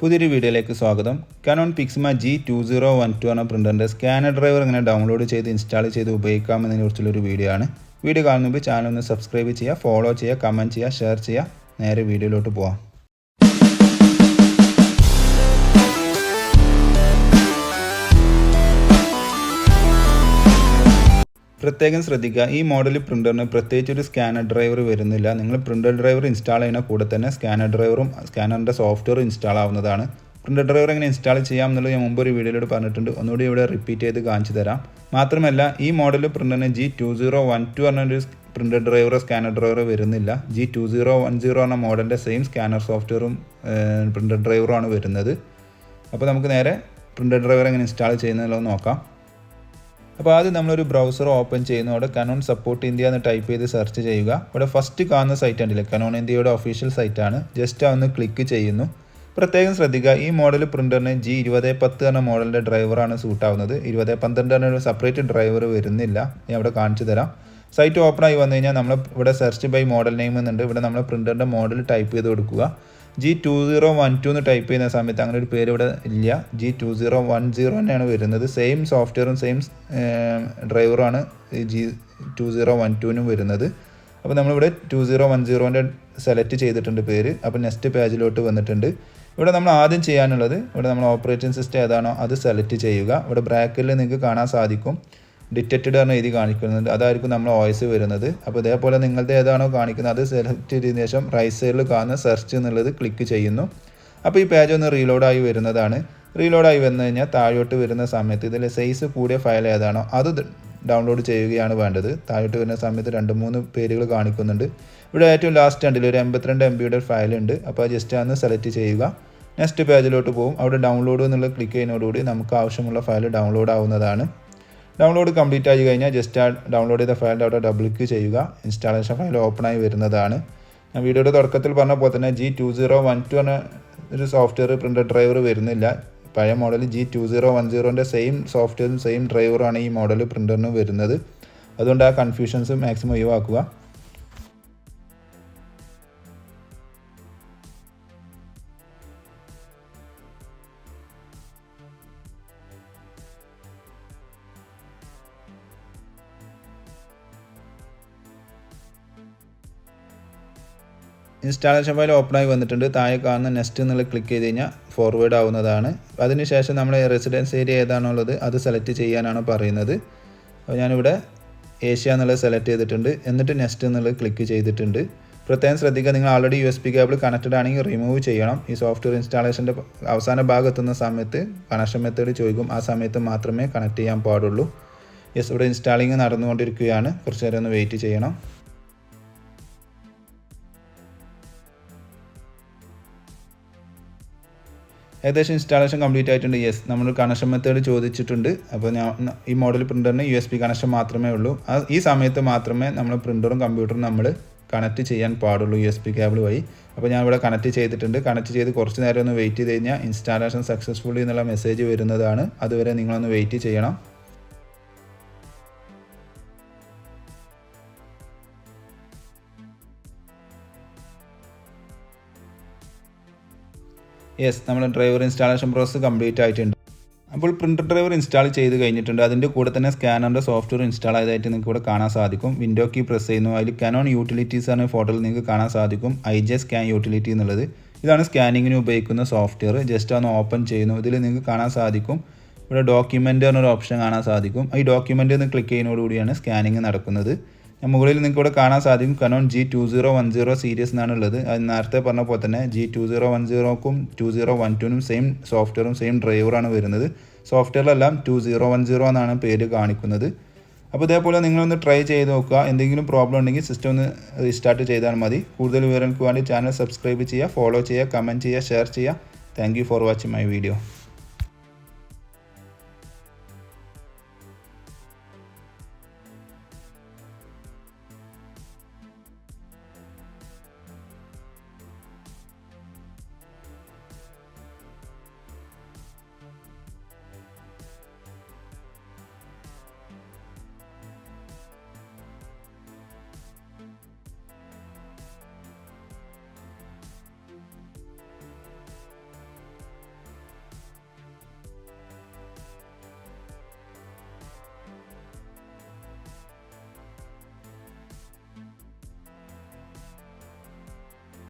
പുതിയൊരു വീഡിയോയിലേക്ക് സ്വാഗതം. കാനോൺ പിക്സിമ G2012 എന്ന പ്രിൻ്ററിൻ്റെ സ്കാനർ ഡ്രൈവർ എങ്ങനെ ഡൗൺലോഡ് ചെയ്ത് ഇൻസ്റ്റാൾ ചെയ്ത് ഉപയോഗിക്കാമെന്നതിനെക്കുറിച്ചുള്ളൊരു വീഡിയോ ആണ്. വീഡിയോ കാണുന്ന മുമ്പ് ചാനൽ ഒന്ന് സബ്സ്ക്രൈബ് ചെയ്യുക, ഫോളോ ചെയ്യുക, കമൻറ്റ് ചെയ്യുക, ഷെയർ ചെയ്യുക. നേരെ വീഡിയോയിലോട്ട് പോകാം. പ്രത്യേകം ശ്രദ്ധിക്കുക, ഈ മോഡൽ പ്രിൻ്ററിന് പ്രത്യേകിച്ച് ഒരു സ്കാനർ ഡ്രൈവർ വരുന്നില്ല. നിങ്ങൾ പ്രിൻ്റർ ഡ്രൈവർ ഇൻസ്റ്റാൾ ചെയ്യുന്ന കൂടെ തന്നെ സ്കാനർ ഡ്രൈവറും സ്കാനറിൻ്റെ സോഫ്റ്റ്വെയർ ഇൻസ്റ്റാൾ ആവുന്നതാണ്. പ്രിൻ്റർ ഡ്രൈവർ എങ്ങനെ ഇൻസ്റ്റാൾ ചെയ്യാം എന്നുള്ളത് ഞാൻ മുമ്പ് ഒരു വീഡിയോയിലൂടെ പറഞ്ഞിട്ടുണ്ട്. ഒന്നുകൂടി ഇവിടെ റിപ്പീറ്റ് ചെയ്ത് കാണിച്ചു തരാം. മാത്രമല്ല ഈ മോഡൽ പ്രിൻ്ററിന് G2012 പറഞ്ഞൊരു പ്രിൻ്റർ ഡ്രൈവറോ സ്കാനർ ഡ്രൈവറോ വരുന്നില്ല. G2010 എന്ന മോഡലിൻ്റെ സെയിം സ്കാനർ സോഫ്റ്റ്വെയറും പ്രിൻ്റർ ഡ്രൈവറുമാണ് വരുന്നത്. അപ്പോൾ നമുക്ക് നേരെ പ്രിൻ്റർ ഡ്രൈവർ എങ്ങനെ ഇൻസ്റ്റാൾ ചെയ്യുന്നതെന്നുള്ളത് നോക്കാം. അപ്പോൾ ആദ്യം നമ്മളൊരു ബ്രൗസർ ഓപ്പൺ ചെയ്യുന്നു. അവിടെ കനോൺ സപ്പോർട്ട് ഇന്ത്യ എന്ന് ടൈപ്പ് ചെയ്ത് സെർച്ച് ചെയ്യുക. ഇവിടെ ഫസ്റ്റ് കാണുന്ന സൈറ്റ് ഉണ്ടല്ലേ, കനോൺ ഇന്ത്യയുടെ ഒഫീഷ്യൽ സൈറ്റാണ്. ജസ്റ്റ് അതൊന്ന് ക്ലിക്ക് ചെയ്യുന്നു. പ്രത്യേകം ശ്രദ്ധിക്കുക, ഈ മോഡൽ പ്രിൻ്ററിന് G2010 എന്ന മോഡലിൻ്റെ ഡ്രൈവറാണ് സൂട്ടാവുന്നത്. 2012 എന്ന ഒരു സെപ്പറേറ്റ് ഡ്രൈവർ വരുന്നില്ല. ഞാൻ ഇവിടെ കാണിച്ചു തരാം. സൈറ്റ് ഓപ്പൺ ആയി വന്നു കഴിഞ്ഞാൽ നമ്മൾ ഇവിടെ സെർച്ച് ബൈ മോഡൽ നെയിം എന്നുണ്ട്. ഇവിടെ നമ്മൾ പ്രിൻ്ററിൻ്റെ മോഡൽ ടൈപ്പ് ചെയ്ത് കൊടുക്കുക. G2012 എന്ന് ടൈപ്പ് ചെയ്യുന്ന സമയത്ത് അങ്ങനെ ഒരു പേര് ഇവിടെ ഇല്ല. G2010 തന്നെയാണ് വരുന്നത്. സെയിം സോഫ്റ്റ്വെയറും സെയിം ഡ്രൈവറുമാണ് G2012 വരുന്നത്. അപ്പോൾ നമ്മളിവിടെ 2010 സെലക്ട് ചെയ്തിട്ടുണ്ട് പേര്. അപ്പോൾ നെക്സ്റ്റ് പേജിലോട്ട് വന്നിട്ടുണ്ട്. ഇവിടെ നമ്മൾ ആദ്യം ചെയ്യാനുള്ളത്, ഇവിടെ നമ്മൾ ഓപ്പറേറ്റിംഗ് സിസ്റ്റം ഏതാണോ അത് സെലക്ട് ചെയ്യുക. ഇവിടെ ബ്രാക്കറ്റിൽ നിങ്ങൾക്ക് കാണാൻ സാധിക്കും ഡിറ്റക്റ്റഡ് എന്ന് എഴുതി കാണിക്കുന്നുണ്ട്. അതായിരിക്കും നമ്മൾ OS വരുന്നത്. അപ്പോൾ ഇതേപോലെ നിങ്ങളുടെ ഏതാണോ കാണിക്കുന്നത് അത് സെലക്ട് ചെയ്തതിന് ശേഷം റൈറ്റ് സൈഡിൽ കാണുന്ന സെർച്ച് എന്നുള്ളത് ക്ലിക്ക് ചെയ്യുന്നു. അപ്പോൾ ഈ പേജ് ഒന്ന് റീലോഡായി വരുന്നതാണ്. റീലോഡായി വന്നു കഴിഞ്ഞാൽ താഴോട്ട് വരുന്ന സമയത്ത് ഇതിൽ സൈസ് കൂടിയ ഫയൽ ഏതാണോ അത് ഡൗൺലോഡ് ചെയ്യുകയാണ് വേണ്ടത്. താഴോട്ട് വരുന്ന സമയത്ത് 2-3 പേരുകൾ കാണിക്കുന്നുണ്ട്. ഇവിടെ ഏറ്റവും ലാസ്റ്റ് ഉണ്ടല്ലോ ഒരു 82 MB ഫയൽ ഉണ്ട്. അപ്പോൾ ജസ്റ്റ് അന്ന് സെലക്ട് ചെയ്യുക. നെക്സ്റ്റ് പേജിലോട്ട് പോകും. അവിടെ ഡൗൺലോഡ് എന്നുള്ളത് ക്ലിക്ക് ചെയ്യുന്നതോടുകൂടി നമുക്ക് ആവശ്യമുള്ള ഫയൽ ഡൗൺലോഡ് ആവുന്നതാണ്. ഡൗൺലോഡ് കംപ്ലീറ്റ് ആയി കഴിഞ്ഞാൽ ജസ്റ്റ് ആ ഡൗൺലോഡ് ചെയ്ത ഫയലിൻ്റെ അവിടെ ഡബിൾ ക്ലിക്ക് ചെയ്യുക. ഇൻസ്റ്റാളേഷൻ ഫയൽ ഓപ്പൺ ആയി വരുന്നതാണ്. ഞാൻ വീഡിയോയുടെ തുടക്കത്തിൽ പറഞ്ഞ പോലെ തന്നെ G2012 എന്ന ഒരു സോഫ്റ്റ്വെയർ പ്രിൻ്റർ ഡ്രൈവർ വരുന്നില്ല. പഴയ മോഡൽ G2010 സെയിം സോഫ്റ്റ്വെയറും സെയിം ഡ്രൈവറാണ് ഈ മോഡൽ പ്രിൻ്ററിന് വരുന്നത്. അതുകൊണ്ട് ആ കൺഫ്യൂഷൻസ് മാക്സിമം ഒഴിവാക്കുക. ഇൻസ്റ്റാളേഷൻ ഫയൽ ഓപ്പൺ ആയി വന്നിട്ടുണ്ട്. താഴെ കാണുന്ന നെക്സ്റ്റ് എന്നുള്ള ക്ലിക്ക് ചെയ്ത് കഴിഞ്ഞാൽ ഫോർവേഡ് ആവുന്നതാണ്. അതിനുശേഷം നമ്മൾ റെസിഡൻസ് ഏരിയ ഏതാണുള്ളത് അത് സെലക്ട് ചെയ്യാനാണ് പറയുന്നത്. അപ്പോൾ ഞാനിവിടെ ഏഷ്യ എന്നുള്ളത് സെലക്ട് ചെയ്തിട്ടുണ്ട്. എന്നിട്ട് നെക്സ്റ്റ് എന്നുള്ളത് ക്ലിക്ക് ചെയ്തിട്ടുണ്ട്. പ്രത്യേകം ശ്രദ്ധിക്കുക, നിങ്ങൾ ആൾറെഡി USB കേബിൾ കണക്റ്റഡ് ആണെങ്കിൽ റിമൂവ് ചെയ്യണം. ഈ സോഫ്റ്റ്വെയർ ഇൻസ്റ്റാളേഷൻ്റെ അവസാന ഭാഗത്തുന്ന സമയത്ത് കണക്ഷൻ മെത്തേഡ് ചോദിക്കും. ആ സമയത്ത് മാത്രമേ കണക്ട് ചെയ്യാൻ പാടുള്ളൂ. ഇവിടെ ഇൻസ്റ്റാളിങ് നടന്നുകൊണ്ടിരിക്കുകയാണ്. കുറച്ച് നേരം ഒന്ന് വെയിറ്റ് ചെയ്യണം. ഏകദേശം ഇൻസ്റ്റാളേഷൻ കംപ്ലീറ്റ് ആയിട്ടുണ്ട്. നമ്മൾ കണക്ഷൻ മെത്തേഡ് ചോദിച്ചിട്ടുണ്ട്. അപ്പോൾ ഈ മോഡൽ പ്രിൻ്ററിന് USB കണക്ഷൻ മാത്രമേ ഉള്ളൂ. ഈ സമയത്ത് മാത്രമേ നമ്മൾ പ്രിൻ്ററും കമ്പ്യൂട്ടറും നമ്മൾ കണക്ട് ചെയ്യാൻ പാടുള്ളൂ USB കേബിൾ വഴി. അപ്പോൾ ഞാൻ ഇവിടെ കണക്ട് ചെയ്തിട്ടുണ്ട്. കണക്ട് ചെയ്ത് കുറച്ച് നേരം ഒന്ന് വെയിറ്റ് ചെയ്ത് കഴിഞ്ഞാൽ ഇൻസ്റ്റാളേഷൻ സക്സസ്ഫുള്ളി എന്നുള്ള മെസ്സേജ് വരുന്നതാണ്. അതുവരെ നിങ്ങളൊന്ന് വെയിറ്റ് ചെയ്യണം. നമ്മുടെ ഡ്രൈവർ ഇൻസ്റ്റാളേഷൻ പ്രോസസ്സ് കംപ്ലീറ്റ് ആയിട്ടുണ്ട്. അപ്പോൾ പ്രിൻ്റർ ഡ്രൈവർ ഇൻസ്റ്റാൾ ചെയ്ത് കഴിഞ്ഞിട്ടുണ്ട്. അതിൻ്റെ കൂടെ തന്നെ സ്കാനറിൻ്റെ സോഫ്റ്റ്വെയർ ഇൻസ്റ്റാൾ ആയതായിട്ട് നിങ്ങൾക്ക് ഇവിടെ കാണാൻ സാധിക്കും. വിൻഡോ കീ പ്രസ് ചെയ്യുന്നു. അതിൽ കനോൺ യൂട്ടിലിറ്റീസ് എന്ന ഫോട്ടോയിൽ നിങ്ങൾക്ക് കാണാൻ സാധിക്കും IJ സ്കാൻ യൂട്ടിലിറ്റി എന്നുള്ളത്. ഇതാണ് സ്കാനിങ്ങിന് ഉപയോഗിക്കുന്ന സോഫ്റ്റ്വെയർ. ജസ്റ്റ് ഒന്ന് ഓപ്പൺ ചെയ്യുന്നു. ഇതിൽ നിങ്ങൾക്ക് കാണാൻ സാധിക്കും ഇവിടെ ഡോക്യുമെൻ്റ് എന്നൊരു ഓപ്ഷൻ കാണാൻ സാധിക്കും. ഈ ഡോക്യുമെൻ്റ് എന്ന് ക്ലിക്ക് ചെയ്യുന്നതോടുകൂടിയാണ് സ്കാനിങ് നടക്കുന്നത്. മുകളിൽ നിങ്ങൾക്ക് ഇവിടെ കാണാൻ സാധിക്കും കനോൺ G2010 സീരീസ് എന്നാണ് ഉള്ളത്. അത് നേരത്തെ പറഞ്ഞ പോലെ തന്നെ G2010ക്കും 2012നും സെയിം സോഫ്റ്റ്വെയറും സെയിം ഡ്രൈവറാണ് വരുന്നത്. സോഫ്റ്റ്വെയറിലെല്ലാം 2010 എന്നാണ് പേര് കാണിക്കുന്നത്. അപ്പോൾ ഇതേപോലെ നിങ്ങളൊന്ന് ട്രൈ ചെയ്ത് നോക്കുക. എന്തെങ്കിലും പ്രോബ്ലം ഉണ്ടെങ്കിൽ സിസ്റ്റം ഒന്ന് റീസ്റ്റാർട്ട് ചെയ്താൽ മതി. കൂടുതൽ വിവരങ്ങൾക്ക് വേണ്ടി ചാനൽ സബ്സ്ക്രൈബ് ചെയ്യുക, ഫോളോ ചെയ്യുക, കമൻറ്റ് ചെയ്യുക, ഷെയർ ചെയ്യുക. Thank you for watching my video.